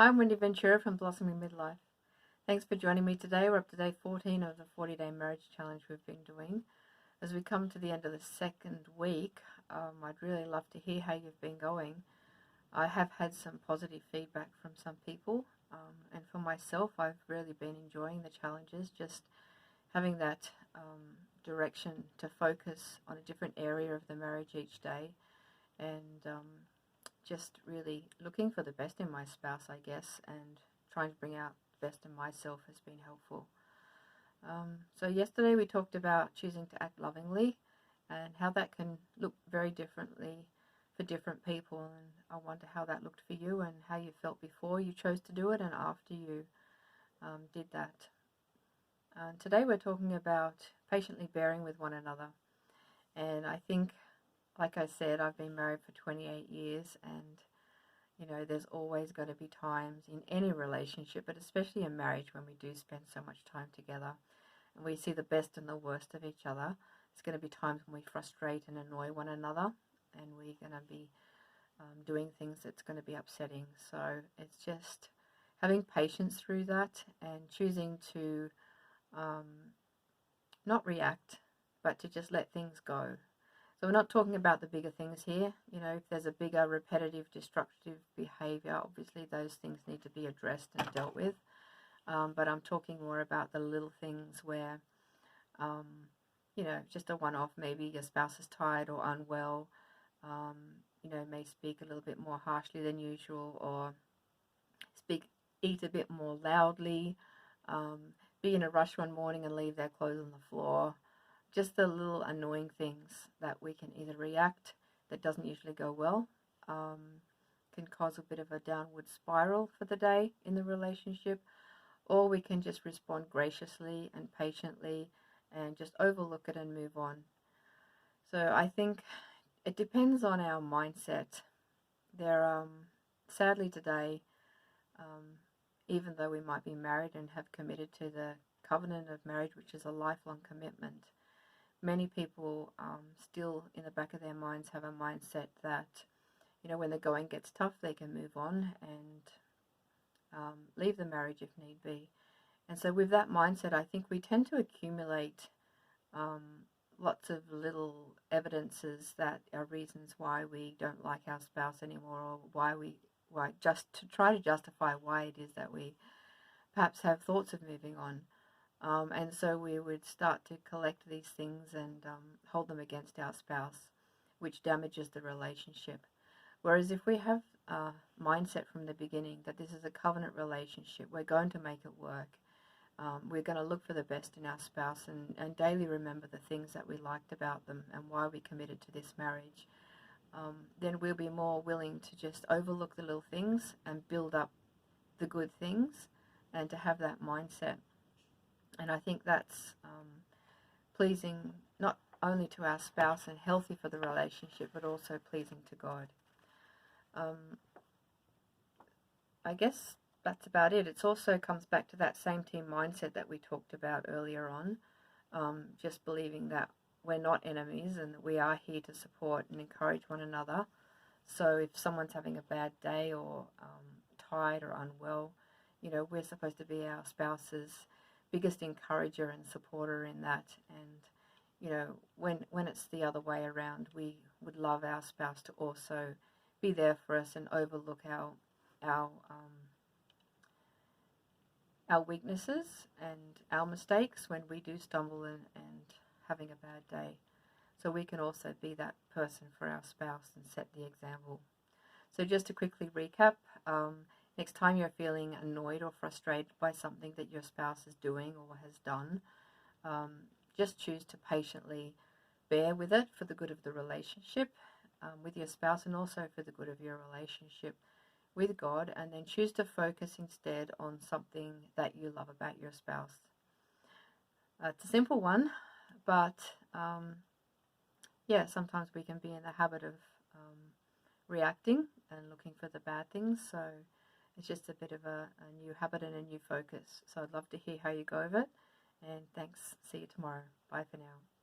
Hi, I'm Wendy Ventura from Blossoming Midlife. Thanks for joining me today. We're up to day 14 of the 40-day marriage challenge we've been doing. As we come to the end of the second week, I'd really love to hear how you've been going. I have had some positive feedback from some people, and for myself, I've really been enjoying the challenges, just having that direction to focus on a different area of the marriage each day, and just really looking for the best in my spouse, I guess, and trying to bring out the best in myself has been helpful. So yesterday we talked about choosing to act lovingly and how that can look very differently for different people, and I wonder how that looked for you and how you felt before you chose to do it and after you did that. Today we're talking about patiently bearing with one another, and I think, like I said, I've been married for 28 years, and there's always going to be times in any relationship, but especially in marriage, when we do spend so much time together and we see the best and the worst of each other. There's going to be times when we frustrate and annoy one another, and we're going to be doing things that's going to be upsetting. So it's just having patience through that and choosing to not react, but to just let things go. So we're not talking about the bigger things here. If there's a bigger repetitive destructive behavior, obviously those things need to be addressed and dealt with. But I'm talking more about the little things where, just a one-off, maybe your spouse is tired or unwell, may speak a little bit more harshly than usual, or eat a bit more loudly, be in a rush one morning and leave their clothes on the floor. Just the little annoying things that we can either react, that doesn't usually go well, can cause a bit of a downward spiral for the day in the relationship, or we can just respond graciously and patiently and just overlook it and move on. So I think it depends on our mindset. Sadly today, even though we might be married and have committed to the covenant of marriage, which is a lifelong commitment, many people still in the back of their minds have a mindset that, when the going gets tough, they can move on and leave the marriage if need be. And so with that mindset, I think we tend to accumulate lots of little evidences that are reasons why we don't like our spouse anymore, or why just to try to justify why it is that we perhaps have thoughts of moving on. And so we would start to collect these things and hold them against our spouse, which damages the relationship. Whereas if we have a mindset from the beginning that this is a covenant relationship, we're going to make it work. We're going to look for the best in our spouse and daily remember the things that we liked about them and why we committed to this marriage. Then we'll be more willing to just overlook the little things and build up the good things, and to have that mindset. And I think that's pleasing not only to our spouse and healthy for the relationship, but also pleasing to God. I guess that's about it. It also comes back to that same team mindset that we talked about earlier on, just believing that we're not enemies and that we are here to support and encourage one another. So if someone's having a bad day or tired or unwell, we're supposed to be our spouse's biggest encourager and supporter in that. And when it's the other way around, we would love our spouse to also be there for us and overlook our weaknesses and our mistakes when we do stumble and having a bad day. So we can also be that person for our spouse and set the example. So just to quickly recap, next time you're feeling annoyed or frustrated by something that your spouse is doing or has done, just choose to patiently bear with it for the good of the relationship with your spouse, and also for the good of your relationship with God, and then choose to focus instead on something that you love about your spouse. It's a simple one, but sometimes we can be in the habit of reacting and looking for the bad things. So it's just a bit of a new habit and a new focus. So I'd love to hear how you go with it. And thanks. See you tomorrow. Bye for now.